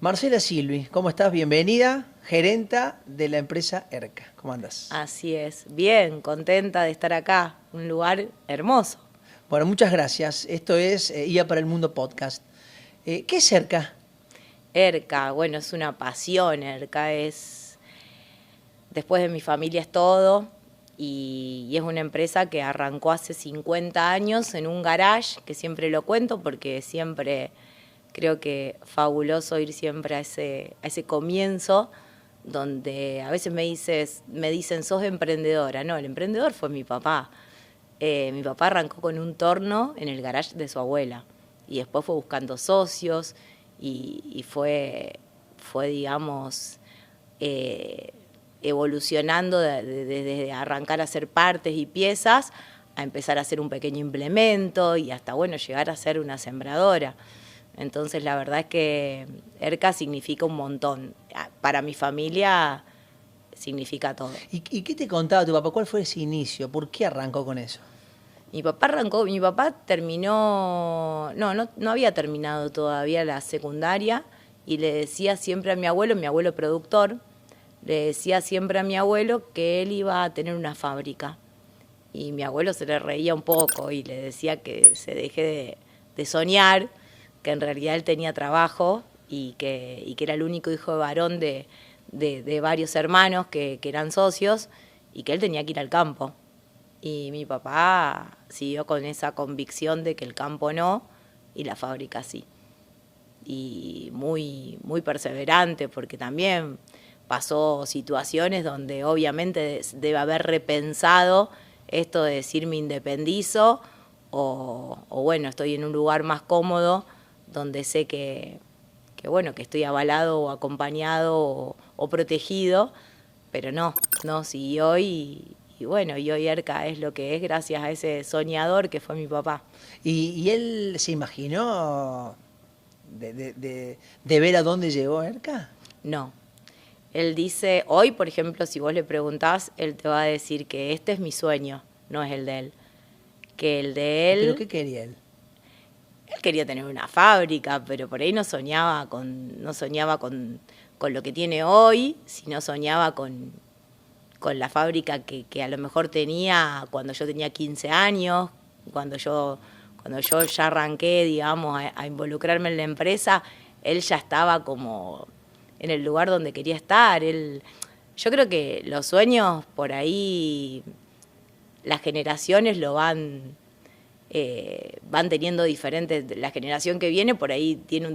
Marcela Silvi, ¿cómo estás? Bienvenida, gerenta de la empresa ERCA. ¿Cómo andas? Así es, bien, contenta de estar acá, un lugar hermoso. Bueno, muchas gracias. Esto es IA para el Mundo Podcast. ¿Qué es ERCA? ERCA, bueno, es una pasión, ERCA es, después de mi familia es todo, y es una empresa que arrancó hace 50 años en un garage, que siempre lo cuento porque siempre creo que fabuloso ir siempre a ese comienzo, donde a veces me dicen, sos emprendedora. No, el emprendedor fue mi papá. Mi papá arrancó con un torno en el garage de su abuela y después fue buscando socios y fue, digamos, evolucionando desde arrancar a hacer partes y piezas a empezar a hacer un pequeño implemento y hasta, bueno, llegar a ser una sembradora. Entonces, la verdad es que ERCA significa un montón. Para mi familia significa todo. ¿Y qué te contaba tu papá? ¿Cuál fue ese inicio? ¿Por qué arrancó con eso? Mi papá terminó, no había terminado todavía la secundaria y le decía siempre a mi abuelo productor, le decía siempre a mi abuelo que él iba a tener una fábrica. Y mi abuelo se le reía un poco y le decía que se deje de soñar, que en realidad él tenía trabajo y que era el único hijo de varón de varios hermanos que eran socios y que él tenía que ir al campo. Y mi papá siguió con esa convicción de que el campo no y la fábrica sí. Y muy, muy perseverante porque también pasó situaciones donde obviamente debe haber repensado esto de decir me independizo o bueno, estoy en un lugar más cómodo donde sé bueno, que estoy avalado o acompañado o protegido, pero no, siguió y bueno, y hoy ERCA es lo que es gracias a ese soñador que fue mi papá. ¿Y él se imaginó de ver a dónde llegó ERCA? No. Él dice, hoy, por ejemplo, si vos le preguntás, él te va a decir que este es mi sueño, no es el de él. Que el de ¿Pero él qué quería él? quería tener una fábrica, pero por ahí no soñaba con lo que tiene hoy, sino soñaba con la fábrica que a lo mejor tenía cuando yo tenía 15 años, cuando yo, cuando yo ya arranqué, digamos, a involucrarme en la empresa, él ya estaba como en el lugar donde quería estar. Yo creo que los sueños por ahí, las generaciones van teniendo diferentes. La generación que viene por ahí tiene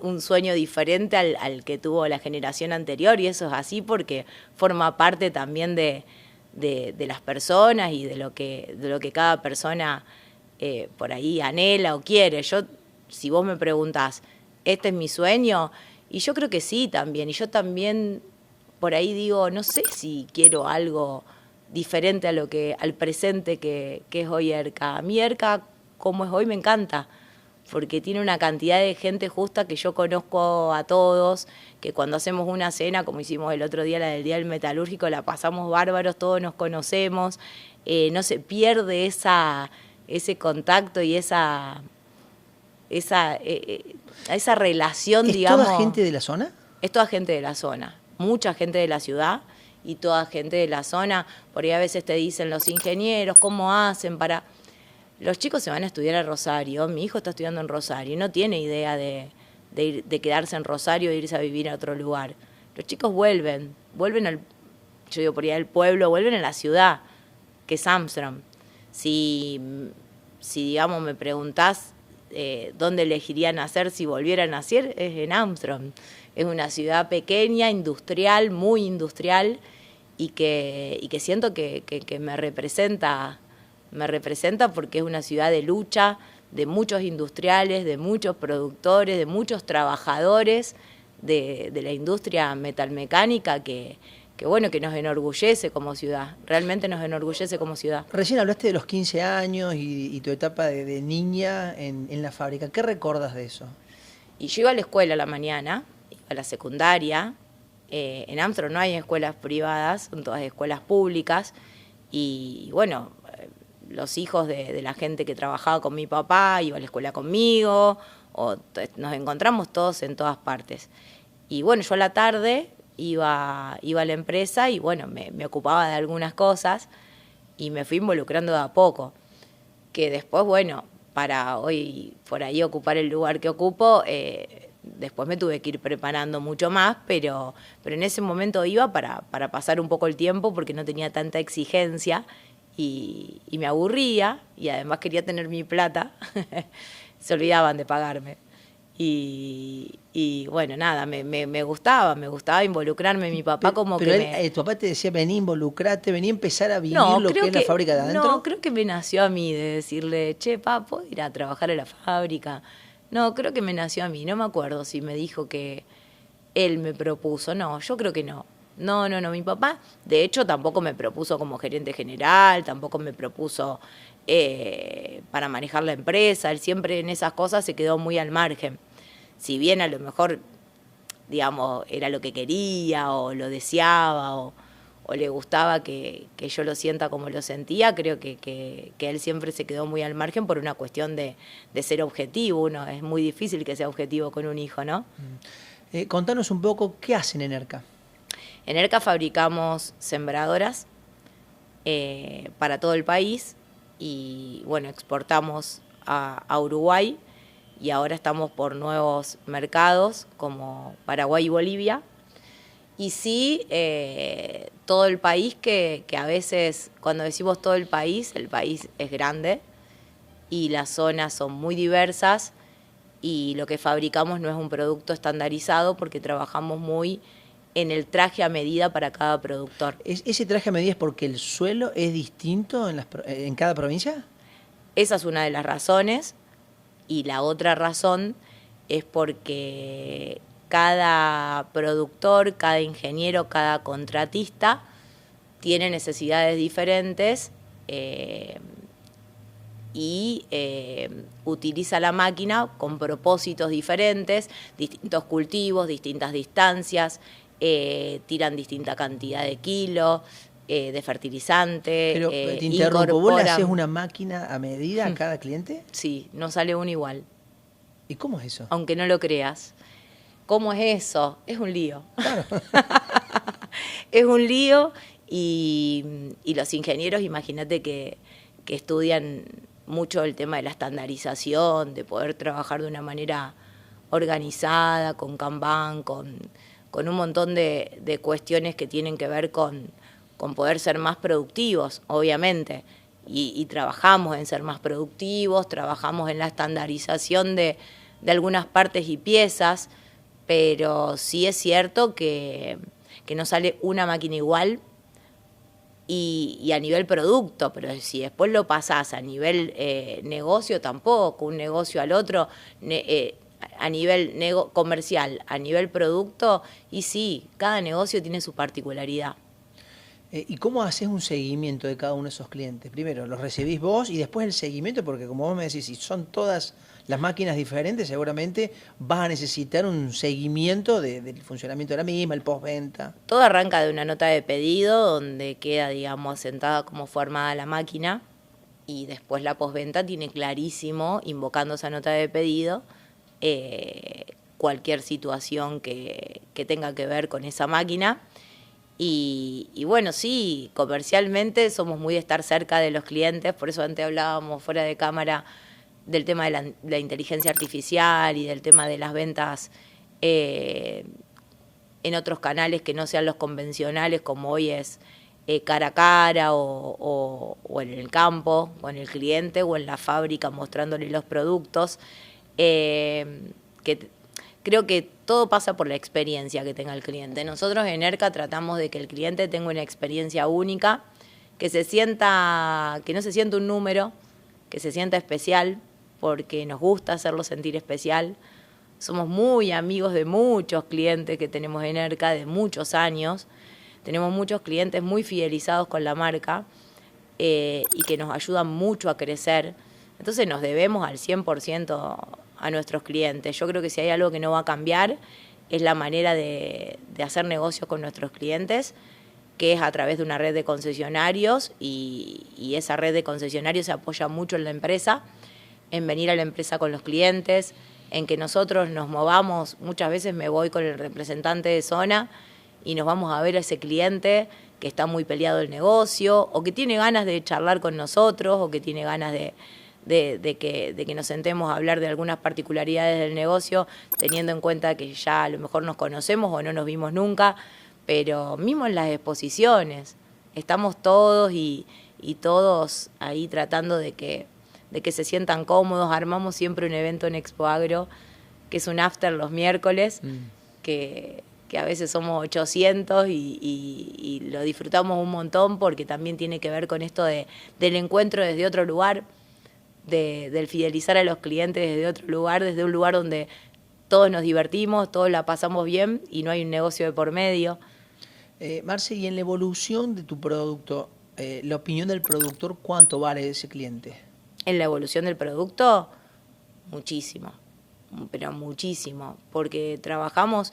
un sueño diferente al que tuvo la generación anterior, y eso es así porque forma parte también de las personas y de lo que cada persona por ahí anhela o quiere. Si vos me preguntás, ¿este es mi sueño? Y yo creo que sí también, y yo también por ahí digo, no sé si quiero algo diferente al presente que es hoy ERCA. A mí ERCA, como es hoy, me encanta, porque tiene una cantidad de gente justa que yo conozco a todos, que cuando hacemos una cena, como hicimos el otro día, la del Día del Metalúrgico, la pasamos bárbaros, todos nos conocemos, no se pierde ese contacto y esa relación, ¿Es toda digamos. gente de la zona? Es toda gente de la zona, mucha gente de la ciudad y toda gente de la zona. Por ahí a veces te dicen los ingenieros, ¿cómo hacen para...? Los chicos se van a estudiar a Rosario, mi hijo está estudiando en Rosario y no tiene idea de quedarse en Rosario e irse a vivir a otro lugar. Los chicos vuelven yo digo por ahí al pueblo, vuelven a la ciudad, que es Amsterdam. Si digamos, me preguntás dónde elegirían nacer si volvieran a nacer, es en Amsterdam. Es una ciudad pequeña, industrial, muy industrial, y que siento que me representa porque es una ciudad de lucha, de muchos industriales, de muchos productores, de muchos trabajadores de la industria metalmecánica que bueno, que nos enorgullece como ciudad, realmente nos enorgullece como ciudad. Recién hablaste de los 15 años y tu etapa de niña en la fábrica. ¿Qué recordas de eso? Y yo iba a la escuela a la mañana, iba a la secundaria. En Amsterdam no hay escuelas privadas, son todas escuelas públicas. Y bueno, los hijos de la gente que trabajaba con mi papá iba a la escuela conmigo, nos encontramos todos en todas partes. Y bueno, yo a la tarde iba a la empresa y bueno, me ocupaba de algunas cosas y me fui involucrando de a poco. Que después, bueno, para hoy por ahí ocupar el lugar que ocupo, después me tuve que ir preparando mucho más, pero en ese momento iba para pasar un poco el tiempo porque no tenía tanta exigencia y me aburría y además quería tener mi plata, se olvidaban de pagarme. Y bueno, nada, me gustaba involucrarme. Mi papá como pero que tu papá te decía, vení, involucrate, vení a empezar a vivir no, lo que creo es la fábrica de adentro. No, creo que me nació a mí de decirle, che, papá, ¿puedo ir a trabajar a la fábrica? No, creo que me nació a mí. No me acuerdo si me dijo que él me propuso. No, yo creo que no. No, mi papá, de hecho, tampoco me propuso como gerente general, tampoco me propuso para manejar la empresa. Él siempre en esas cosas se quedó muy al margen. Si bien a lo mejor, digamos, era lo que quería o lo deseaba o le gustaba que yo lo sienta como lo sentía, creo que él siempre se quedó muy al margen por una cuestión de ser objetivo. Uno es muy difícil que sea objetivo con un hijo, ¿no? Contanos un poco, ¿qué hacen en ERCA? En ERCA fabricamos sembradoras para todo el país y, bueno, exportamos a Uruguay y ahora estamos por nuevos mercados como Paraguay y Bolivia. Y sí, todo el país, que a veces cuando decimos todo el país es grande y las zonas son muy diversas y lo que fabricamos no es un producto estandarizado porque trabajamos muy en el traje a medida para cada productor. ¿Ese traje a medida es porque el suelo es distinto en cada provincia? Esa es una de las razones y la otra razón es porque cada productor, cada ingeniero, cada contratista tiene necesidades diferentes y utiliza la máquina con propósitos diferentes, distintos cultivos, distintas distancias, tiran distinta cantidad de kilos de fertilizante. Pero te interrumpo, ¿vos le haces una máquina a medida a cada cliente? Sí, no sale uno igual. ¿Y cómo es eso? Aunque no lo creas. ¿Cómo es eso? Es un lío. Claro. Es un lío y los ingenieros, imagínate que estudian mucho el tema de la estandarización, de poder trabajar de una manera organizada, con Kanban, con un montón de cuestiones que tienen que ver con poder ser más productivos, obviamente. Y trabajamos en ser más productivos, trabajamos en la estandarización de algunas partes y piezas, pero sí es cierto que no sale una máquina igual y a nivel producto, pero si después lo pasás a nivel negocio tampoco, un negocio al otro, a nivel comercial, a nivel producto, y sí, cada negocio tiene su particularidad. ¿Y cómo haces un seguimiento de cada uno de esos clientes? Primero, los recibís vos y después el seguimiento, porque como vos me decís, si son todas las máquinas diferentes, seguramente vas a necesitar un seguimiento del funcionamiento de la misma, el postventa. Todo arranca de una nota de pedido donde queda, digamos, sentada como fue armada la máquina y después la postventa tiene clarísimo, invocando esa nota de pedido, cualquier situación que tenga que ver con esa máquina. Y bueno, sí, comercialmente somos muy de estar cerca de los clientes, por eso antes hablábamos fuera de cámara del tema de la inteligencia artificial y del tema de las ventas en otros canales que no sean los convencionales, como hoy es cara a cara o en el campo, o en el cliente, o en la fábrica mostrándole los productos, que creo que todo pasa por la experiencia que tenga el cliente. Nosotros en ERCA tratamos de que el cliente tenga una experiencia única, que no se sienta un número, que se sienta especial, porque nos gusta hacerlo sentir especial. Somos muy amigos de muchos clientes que tenemos en ERCA, de muchos años. Tenemos muchos clientes muy fidelizados con la marca y que nos ayudan mucho a crecer. Entonces nos debemos al 100% a nuestros clientes. Yo creo que si hay algo que no va a cambiar es la manera de hacer negocios con nuestros clientes, que es a través de una red de concesionarios y esa red de concesionarios se apoya mucho en la empresa, en venir a la empresa con los clientes, en que nosotros nos movamos. Muchas veces me voy con el representante de zona y nos vamos a ver a ese cliente que está muy peleado el negocio, o que tiene ganas de charlar con nosotros, o que tiene ganas de que nos sentemos a hablar de algunas particularidades del negocio, teniendo en cuenta que ya a lo mejor nos conocemos o no nos vimos nunca, pero mismo en las exposiciones, estamos todos y todos ahí tratando de que se sientan cómodos. Armamos siempre un evento en Expo Agro, que es un after los miércoles, que a veces somos 800 y lo disfrutamos un montón, porque también tiene que ver con esto del encuentro desde otro lugar, del fidelizar a los clientes desde otro lugar, desde un lugar donde todos nos divertimos, todos la pasamos bien y no hay un negocio de por medio. Marce, y en la evolución de tu producto, la opinión del productor, ¿cuánto vale ese cliente? En la evolución del producto, muchísimo, pero muchísimo, porque trabajamos,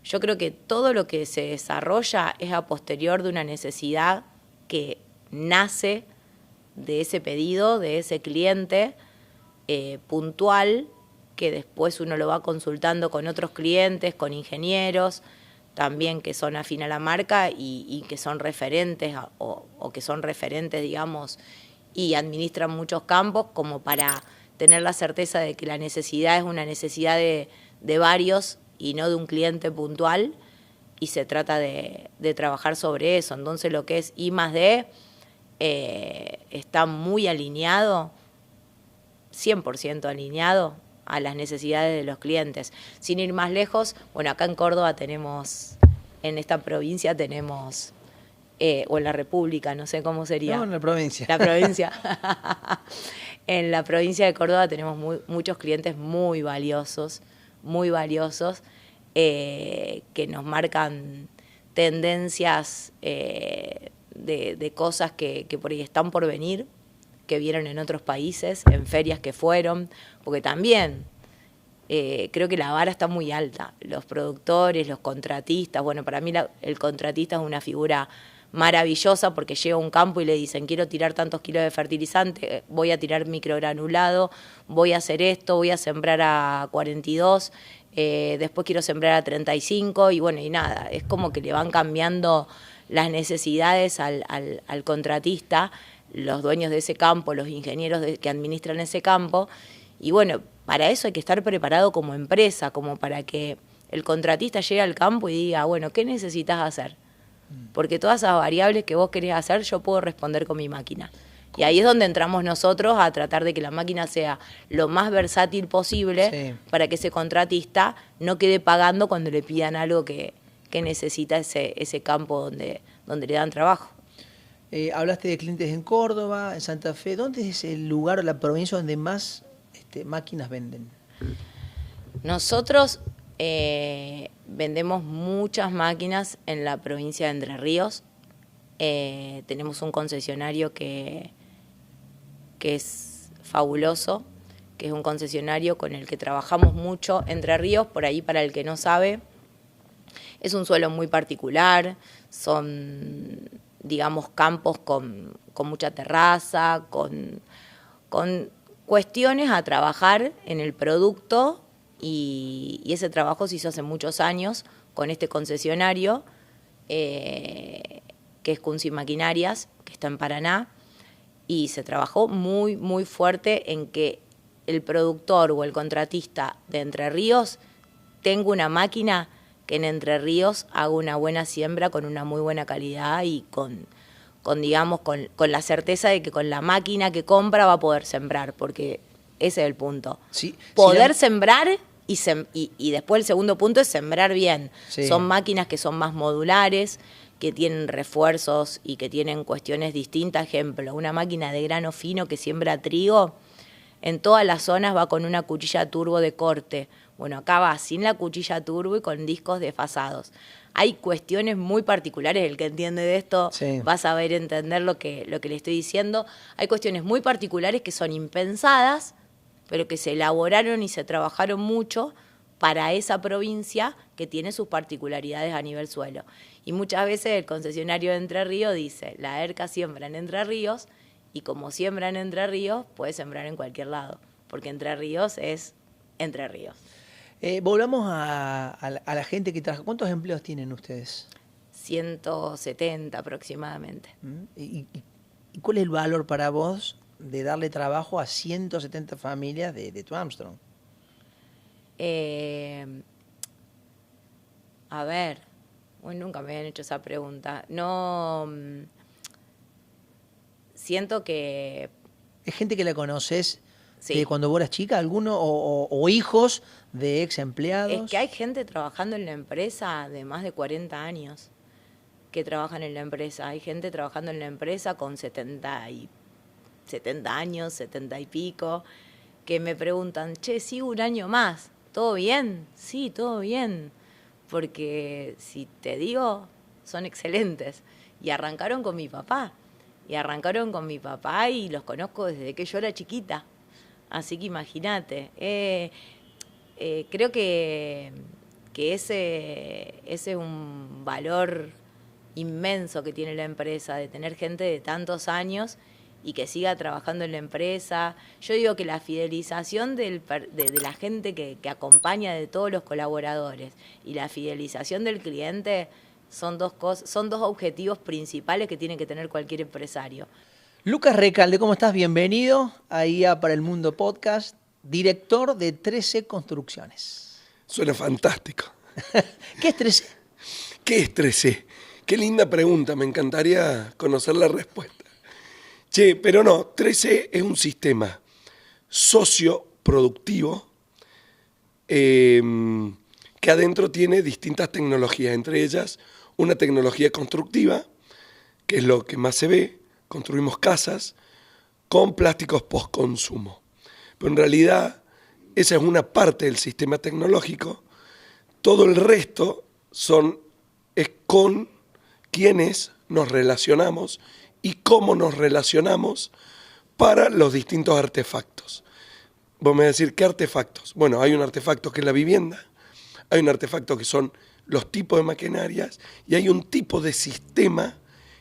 yo creo que todo lo que se desarrolla es a posterior de una necesidad que nace de ese pedido, de ese cliente puntual, que después uno lo va consultando con otros clientes, con ingenieros, también que son afín a la marca y que son referentes o que son referentes, digamos, y administran muchos campos, como para tener la certeza de que la necesidad es una necesidad de varios y no de un cliente puntual, y se trata de trabajar sobre eso. Entonces lo que es I+D está muy alineado, 100% alineado a las necesidades de los clientes. Sin ir más lejos, bueno, acá en Córdoba tenemos, en esta provincia tenemos, o en la República, no sé cómo sería. No, en la provincia. La provincia. En la provincia de Córdoba tenemos muchos clientes muy valiosos, que nos marcan tendencias de cosas que por ahí están por venir, que vieron en otros países, en ferias que fueron, porque también creo que la vara está muy alta. Los productores, los contratistas, bueno, para mí el contratista es una figura maravillosa, porque llega a un campo y le dicen: quiero tirar tantos kilos de fertilizante, voy a tirar microgranulado, voy a hacer esto, voy a sembrar a 42, después quiero sembrar a 35, y bueno, y nada, es como que le van cambiando las necesidades al contratista, los dueños de ese campo, los ingenieros que administran ese campo. Y bueno, para eso hay que estar preparado como empresa, como para que el contratista llegue al campo y diga: bueno, ¿qué necesitas hacer? Porque todas esas variables que vos querés hacer, yo puedo responder con mi máquina. Y ahí es donde entramos nosotros a tratar de que la máquina sea lo más versátil posible, sí, para que ese contratista no quede pagando cuando le pidan algo que necesita ese campo donde le dan trabajo. Hablaste de clientes en Córdoba, en Santa Fe. ¿Dónde es el lugar o la provincia donde más máquinas venden? Nosotros vendemos muchas máquinas en la provincia de Entre Ríos. Tenemos un concesionario que es fabuloso, que es un concesionario con el que trabajamos mucho. Entre Ríos, por ahí para el que no sabe, es un suelo muy particular, son, digamos, campos con mucha terraza, con cuestiones a trabajar en el producto, y ese trabajo se hizo hace muchos años con este concesionario, que es Kunzi Maquinarias, que está en Paraná, y se trabajó muy, muy fuerte en que el productor o el contratista de Entre Ríos tenga una máquina que en Entre Ríos haga una buena siembra con una muy buena calidad y con la certeza de que con la máquina que compra va a poder sembrar, porque ese es el punto. Sí, poder sembrar y después el segundo punto es sembrar bien. Sí. Son máquinas que son más modulares, que tienen refuerzos y que tienen cuestiones distintas. Ejemplo, una máquina de grano fino que siembra trigo, en todas las zonas va con una cuchilla turbo de corte. Bueno, acá va sin la cuchilla turbo y con discos desfasados. Hay cuestiones muy particulares, el que entiende de esto, sí, va a saber entender lo que le estoy diciendo. Hay cuestiones muy particulares que son impensadas, pero que se elaboraron y se trabajaron mucho para esa provincia que tiene sus particularidades a nivel suelo. Y muchas veces el concesionario de Entre Ríos dice: la ERCA siembra en Entre Ríos, y como siembra en Entre Ríos, puede sembrar en cualquier lado, porque Entre Ríos es Entre Ríos. Volvamos a la gente que trabaja. ¿Cuántos empleos tienen ustedes? 170 aproximadamente. ¿Y cuál es el valor para vos de darle trabajo a 170 familias de tu Armstrong? A ver, nunca me habían hecho esa pregunta. No, siento que... ¿Es gente que la conoces Sí. de cuando vos eras chica, alguno, o hijos de ex empleados? Es que hay gente trabajando en la empresa de más de 40 años que trabajan en la empresa. Hay gente trabajando en la empresa con 70 años, 70 y pico, que me preguntan, che, sigo un año más, ¿todo bien? Sí, todo bien. Porque si te digo, son excelentes. Y arrancaron con mi papá. Y los conozco desde que yo era chiquita. Así que imagínate. Creo que ese es un valor inmenso que tiene la empresa, de tener gente de tantos años y que siga trabajando en la empresa. Yo digo que la fidelización de la gente que acompaña, de todos los colaboradores, y la fidelización del cliente son dos objetivos principales que tiene que tener cualquier empresario. Lucas Recalde, ¿cómo estás? Bienvenido ahí a Para el Mundo Podcast, director de 13 Construcciones. Suena fantástico. ¿Qué es 13? ¿Qué es 13? Qué linda pregunta, me encantaría conocer la respuesta. Che, pero no, 13 es un sistema socioproductivo que adentro tiene distintas tecnologías, entre ellas una tecnología constructiva, que es lo que más se ve. Construimos casas con plásticos post-consumo. Pero en realidad esa es una parte del sistema tecnológico. Todo el resto es con quienes nos relacionamos y cómo nos relacionamos para los distintos artefactos. Vos me vas a decir, ¿qué artefactos? Bueno, hay un artefacto que es la vivienda, hay un artefacto que son los tipos de maquinarias y hay un tipo de sistema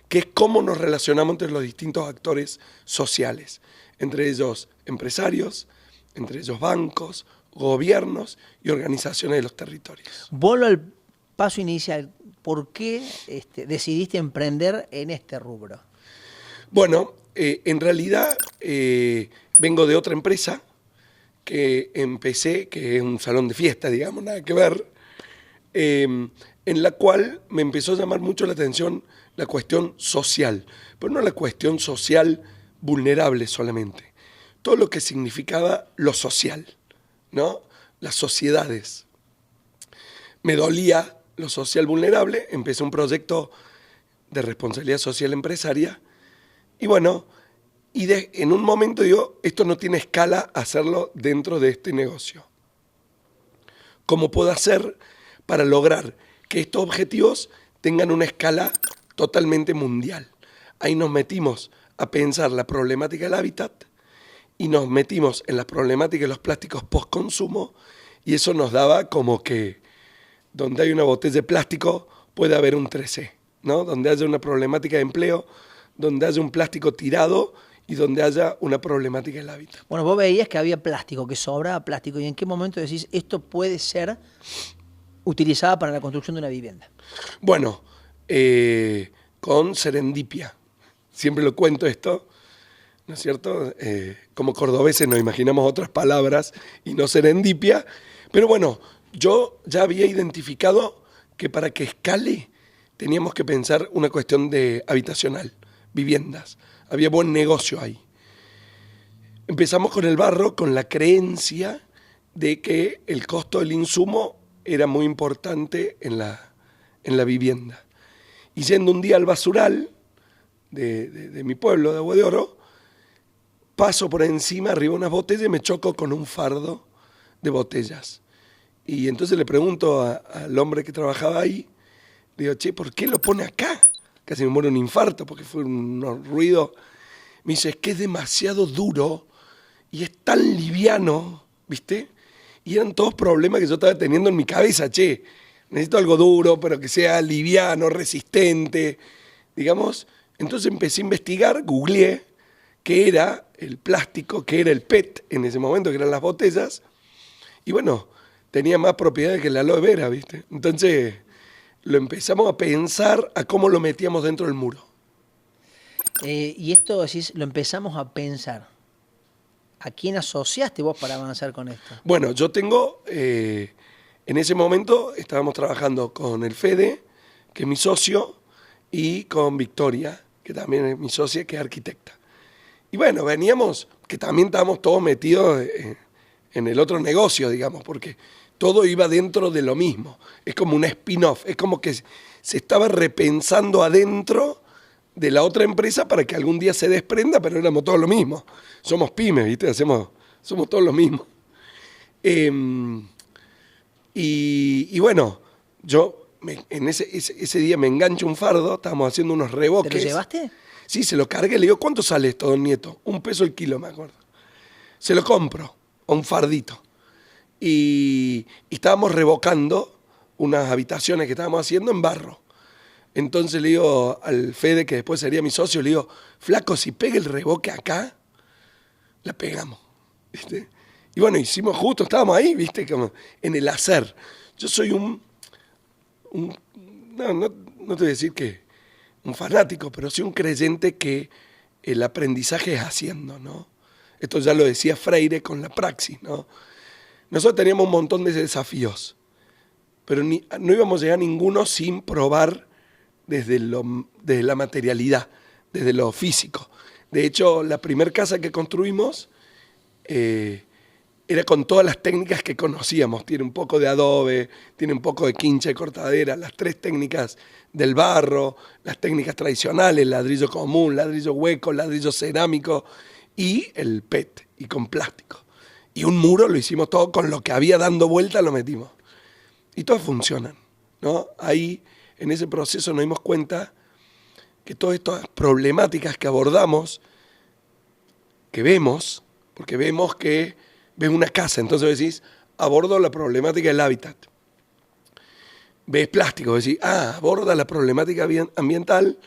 que es cómo nos relacionamos entre los distintos actores sociales, entre ellos empresarios, entre ellos bancos, gobiernos y organizaciones de los territorios. Vuelvo al paso inicial. ¿Por qué decidiste emprender en este rubro? Bueno, en realidad vengo de otra empresa que empecé, que es un salón de fiesta, digamos, nada que ver, en la cual me empezó a llamar mucho la atención la cuestión social, pero no la cuestión social vulnerable solamente, todo lo que significaba lo social, ¿no? Las sociedades. Me dolía lo social vulnerable, empecé un proyecto de responsabilidad social empresaria y bueno, en un momento digo, esto no tiene escala hacerlo dentro de este negocio. ¿Cómo puedo hacer para lograr que estos objetivos tengan una escala totalmente mundial? Ahí nos metimos a pensar la problemática del hábitat y nos metimos en la problemática de los plásticos post-consumo y eso nos daba como que donde hay una botella de plástico puede haber un 13, ¿no? Donde haya una problemática de empleo, donde haya un plástico tirado y donde haya una problemática del hábitat. Bueno, vos veías que había plástico, que sobraba plástico, ¿y en qué momento decís esto puede ser utilizada para la construcción de una vivienda? Bueno, con serendipia. Siempre lo cuento esto, ¿no es cierto? Como cordobeses nos imaginamos otras palabras y no serendipia. Pero bueno, yo ya había identificado que para que escale teníamos que pensar una cuestión de habitacional, viviendas. Había buen negocio ahí. Empezamos con el barro, con la creencia de que el costo del insumo era muy importante en la vivienda. Y yendo un día al basural de mi pueblo, de Agua de Oro, paso por encima, arriba unas botellas y me choco con un fardo de botellas. Y entonces le pregunto al hombre que trabajaba ahí, le digo, che, ¿por qué lo pone acá? Casi me muero un infarto porque fue un ruido. Me dice, es que es demasiado duro y es tan liviano, ¿viste? Y eran todos problemas que yo estaba teniendo en mi cabeza, che, necesito algo duro, pero que sea liviano, resistente, digamos. Entonces empecé a investigar, googleé qué era el plástico, qué era el PET en ese momento, que eran las botellas, Y bueno, tenía más propiedades que la aloe vera, ¿viste? Entonces lo empezamos a pensar a cómo lo metíamos dentro del muro. Y esto decís, lo empezamos a pensar. ¿A quién asociaste vos para avanzar con esto? Bueno, yo tengo, en ese momento estábamos trabajando con el Fede, que es mi socio, y con Victoria, que también es mi socia, que es arquitecta. Y bueno, veníamos, que también estábamos todos metidos en el otro negocio, digamos, porque todo iba dentro de lo mismo. Es como un spin-off, es como que se estaba repensando adentro de la otra empresa para que algún día se desprenda, pero éramos todos lo mismo. Somos pymes, ¿viste? Somos todos lo mismo. Y bueno, yo en ese día me engancho un fardo, estábamos haciendo unos reboques. ¿Te lo llevaste? Sí, se lo cargué, le digo, ¿cuánto sale esto, don Nieto? $1 el kilo, me acuerdo. Se lo compro, a un fardito. Y estábamos revocando unas habitaciones que estábamos haciendo en barro. Entonces le digo al Fede, que después sería mi socio, le digo, flaco, si pega el reboque acá, la pegamos, ¿viste? Y bueno, hicimos justo, estábamos ahí, ¿viste? Como en el hacer. Yo soy no te voy a decir que un fanático, pero sí un creyente que el aprendizaje es haciendo, ¿no? Esto ya lo decía Freire con la praxis, ¿no? Nosotros teníamos un montón de desafíos, pero no íbamos a llegar a ninguno sin probar desde la materialidad, desde lo físico. De hecho, la primera casa que construimos era con todas las técnicas que conocíamos. Tiene un poco de adobe, tiene un poco de quincha y cortadera, las 3 técnicas del barro, las técnicas tradicionales, ladrillo común, ladrillo hueco, ladrillo cerámico y el PET, y con plástico. Y un muro lo hicimos todo con lo que había dando vuelta, lo metimos. Y todas funcionan, ¿no? Ahí, en ese proceso nos dimos cuenta que todas estas problemáticas que abordamos, que vemos, porque vemos que ves una casa, entonces decís, abordo la problemática del hábitat. Ves plástico, decís, aborda la problemática ambiental,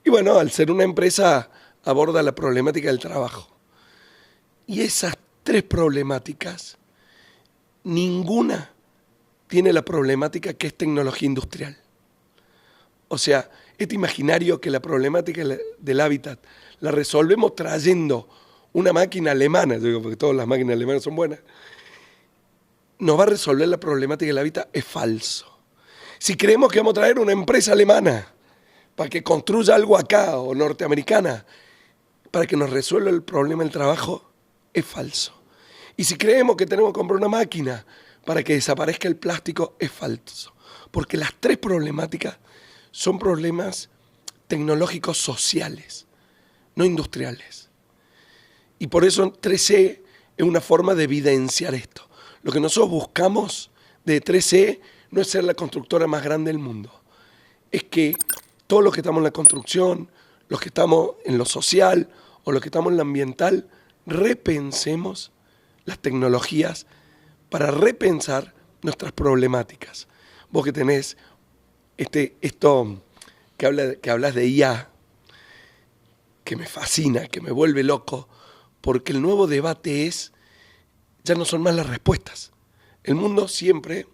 y bueno, al ser una empresa, aborda la problemática del trabajo. Y esas 3 problemáticas, ninguna tiene la problemática que es tecnología industrial. O sea, este imaginario que la problemática del hábitat la resolvemos trayendo una máquina alemana, yo digo, porque todas las máquinas alemanas son buenas, nos va a resolver la problemática del hábitat, es falso. Si creemos que vamos a traer una empresa alemana para que construya algo acá, o norteamericana, para que nos resuelva el problema del trabajo, es falso. Y si creemos que tenemos que comprar una máquina para que desaparezca el plástico, es falso. Porque las 3 problemáticas son problemas tecnológicos sociales, no industriales. Y por eso 3C es una forma de evidenciar esto. Lo que nosotros buscamos de 3C no es ser la constructora más grande del mundo. Es que todos los que estamos en la construcción, los que estamos en lo social o los que estamos en lo ambiental, repensemos las tecnologías para repensar nuestras problemáticas. Vos que tenés esto que hablas de IA, que me fascina, que me vuelve loco, porque el nuevo debate ya no son más las respuestas. El mundo siempre,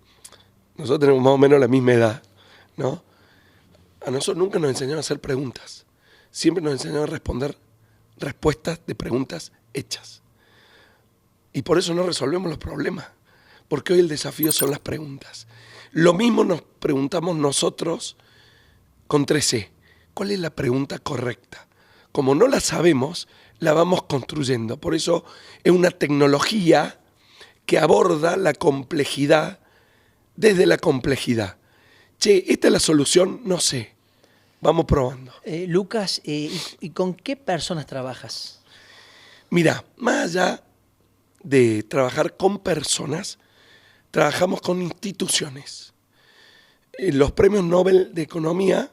nosotros tenemos más o menos la misma edad, ¿no? A nosotros nunca nos enseñaron a hacer preguntas, siempre nos enseñaron a responder respuestas de preguntas hechas. Y por eso no resolvemos los problemas, porque hoy el desafío son las preguntas. Lo mismo nos preguntamos nosotros con 3C. ¿Cuál es la pregunta correcta? Como no la sabemos, la vamos construyendo. Por eso es una tecnología que aborda la complejidad desde la complejidad. Che, ¿esta es la solución? No sé. Vamos probando. Lucas, ¿y con qué personas trabajas? Mira, más allá de trabajar con personas, trabajamos con instituciones. Los premios Nobel de Economía,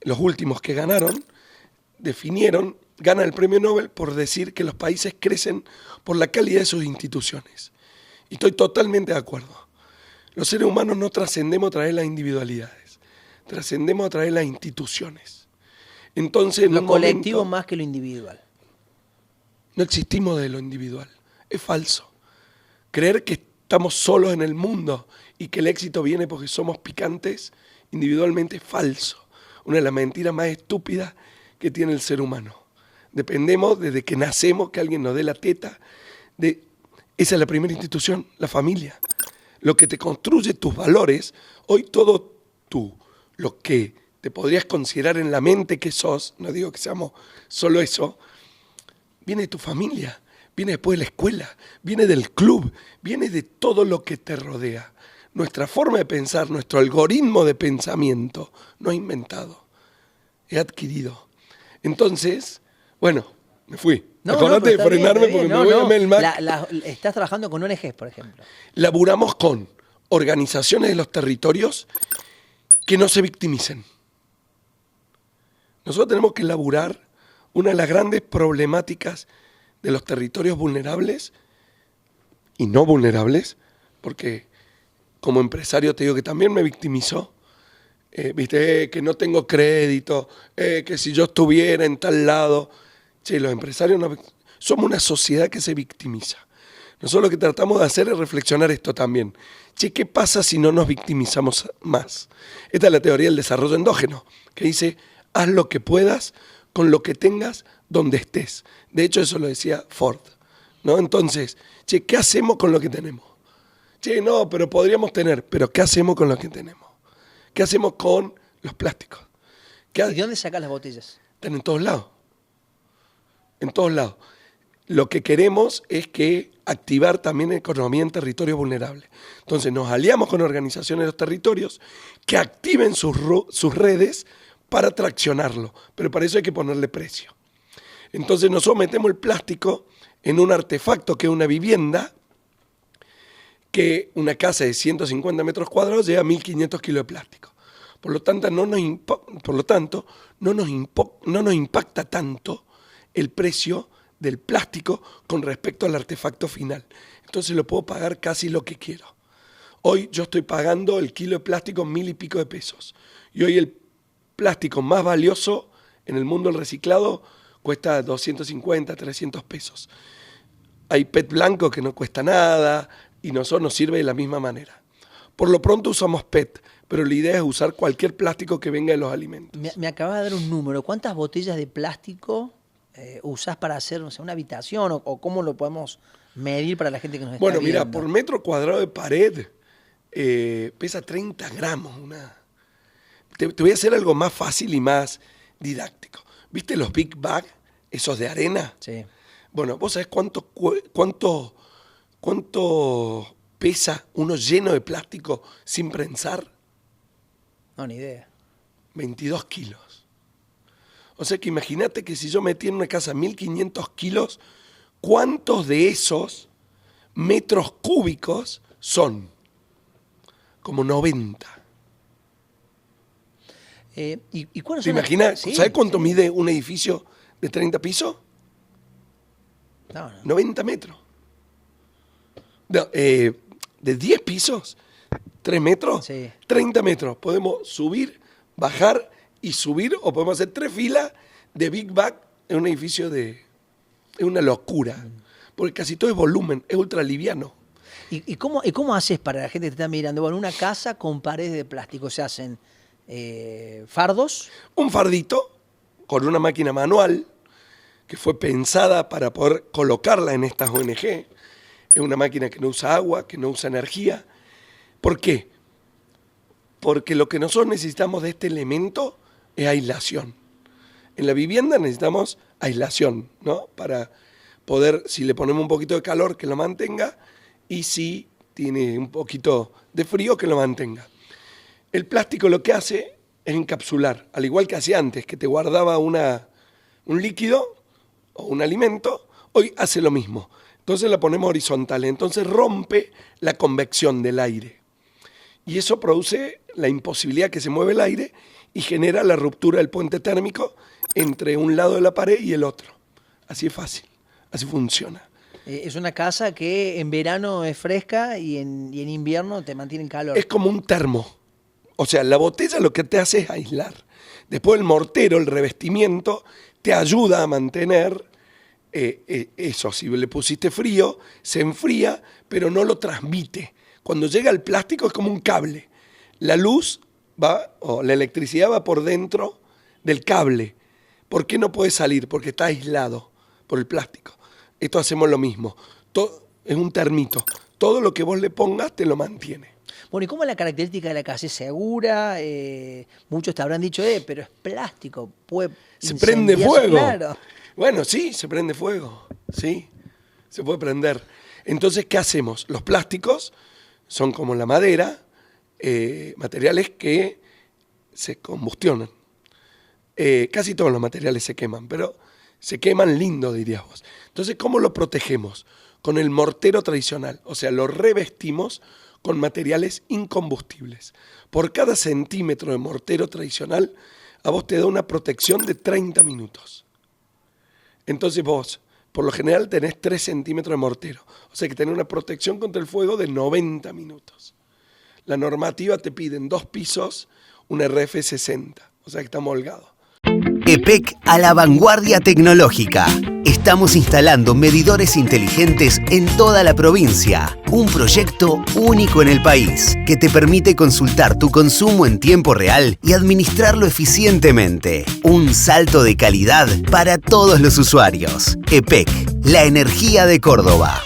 los últimos que ganaron, gana el premio Nobel por decir que los países crecen por la calidad de sus instituciones. Y estoy totalmente de acuerdo. Los seres humanos no trascendemos a través de las individualidades, trascendemos a través de las instituciones. Entonces, lo colectivo más que lo individual. No existimos de lo individual. Es falso. Creer que estamos solos en el mundo y que el éxito viene porque somos picantes, individualmente es falso. Una de las mentiras más estúpidas que tiene el ser humano. Dependemos desde que nacemos, que alguien nos dé la teta. Esa es la primera institución, la familia. Lo que te construye tus valores, hoy todo lo que te podrías considerar en la mente que sos, no digo que seamos solo eso, viene de tu familia, viene después de la escuela, viene del club, viene de todo lo que te rodea. Nuestra forma de pensar, nuestro algoritmo de pensamiento, no he inventado, he adquirido. Entonces, bueno, me fui. Acordate de frenarme porque me voy a Melmac. Estás trabajando con ONGs, por ejemplo. Laburamos con organizaciones de los territorios que no se victimicen. Nosotros tenemos que laburar una de las grandes problemáticas de los territorios vulnerables y no vulnerables, porque como empresario te digo que también me victimizó. Viste, que no tengo crédito, que si yo estuviera en tal lado. Che, los empresarios somos una sociedad que se victimiza. Nosotros lo que tratamos de hacer es reflexionar esto también. Che, ¿qué pasa si no nos victimizamos más? Esta es la teoría del desarrollo endógeno, que dice, haz lo que puedas con lo que tengas donde estés. De hecho, eso lo decía Ford, ¿no? Entonces, che, ¿qué hacemos con lo que tenemos? Che, no, pero podríamos tener, pero ¿qué hacemos con lo que tenemos? ¿Qué hacemos con los plásticos? ¿Y de dónde sacas las botellas? Están en todos lados. En todos lados. Lo que queremos es que activar también economía en territorios vulnerables. Entonces nos aliamos con organizaciones de los territorios que activen sus redes para traccionarlo. Pero para eso hay que ponerle precio. Entonces nosotros metemos el plástico en un artefacto que es una vivienda, que una casa de 150 metros cuadrados lleva 1.500 kilos de plástico. Por lo tanto, no nos impacta tanto el precio del plástico con respecto al artefacto final. Entonces lo puedo pagar casi lo que quiero. Hoy yo estoy pagando el kilo de plástico 1.000 y pico de pesos. Y hoy el plástico más valioso en el mundo del reciclado cuesta 250, 300 pesos. Hay PET blanco que no cuesta nada y nosotros nos sirve de la misma manera. Por lo pronto usamos PET, pero la idea es usar cualquier plástico que venga de los alimentos. Me acabas de dar un número. ¿Cuántas botellas de plástico usás para hacer, no sé, una habitación o cómo lo podemos medir para la gente que nos está viendo? Bueno, mira, por metro cuadrado de pared pesa 30 gramos. Te voy a hacer algo más fácil y más didáctico. ¿Viste los Big Bag, esos de arena? Sí. Bueno, ¿vos sabés cuánto pesa uno lleno de plástico sin prensar? No, ni idea. 22 kilos. O sea que imagínate que si yo metí en una casa 1.500 kilos, ¿cuántos de esos metros cúbicos son? Como 90. ¿Y cuáles ¿Te son imaginas? Sí, ¿Sabes cuánto sí. mide un edificio de 30 pisos? No. 90 metros. No, de 10 pisos, 3 metros, Sí. 30 metros. Podemos subir, bajar y subir, o podemos hacer 3 filas de Big Bag en un edificio es una locura. Porque casi todo es volumen, es ultraliviano. ¿Y cómo haces para la gente que te está mirando? Bueno, una casa con paredes de plástico, se hacen fardos. Un fardito con una máquina manual que fue pensada para poder colocarla en estas ONG. Es una máquina que no usa agua, que no usa energía. ¿Por qué? Porque lo que nosotros necesitamos de este elemento es aislación. En la vivienda necesitamos aislación, ¿no? Para poder, si le ponemos un poquito de calor, que lo mantenga, y si tiene un poquito de frío, que lo mantenga. El plástico lo que hace es encapsular, al igual que hacía antes, que te guardaba un líquido o un alimento, hoy hace lo mismo. Entonces la ponemos horizontal, entonces rompe la convección del aire. Y eso produce la imposibilidad que se mueve el aire y genera la ruptura del puente térmico entre un lado de la pared y el otro. Así es fácil, así funciona. Es una casa que en verano es fresca y en invierno te mantiene en calor. Es como un termo. O sea, la botella lo que te hace es aislar. Después el mortero, el revestimiento, te ayuda a mantener eso, si le pusiste frío, se enfría, pero no lo transmite. Cuando llega al plástico es como un cable. La luz va, o la electricidad va por dentro del cable. ¿Por qué no puede salir? Porque está aislado por el plástico. Esto hacemos lo mismo. Es un termito. Todo lo que vos le pongas te lo mantiene. Bueno, ¿y cómo es la característica de la casa? ¿Es segura? Muchos te habrán dicho, pero es plástico, puede Se prende incendiarse, fuego. claro. Bueno, sí, se prende fuego. Sí, se puede prender. Entonces, ¿qué hacemos? Los plásticos son como la madera, materiales que se combustionan. Casi todos los materiales se queman, pero se queman lindo, dirías vos. Entonces, ¿cómo lo protegemos? Con el mortero tradicional, o sea, lo revestimos con materiales incombustibles. Por cada centímetro de mortero tradicional, a vos te da una protección de 30 minutos. Entonces vos, por lo general, tenés 3 centímetros de mortero, o sea que tenés una protección contra el fuego de 90 minutos. La normativa te pide en 2 pisos un RF60, o sea que está holgado. EPEC a la vanguardia tecnológica. Estamos instalando medidores inteligentes en toda la provincia. Un proyecto único en el país que te permite consultar tu consumo en tiempo real y administrarlo eficientemente. Un salto de calidad para todos los usuarios. EPEC, la energía de Córdoba.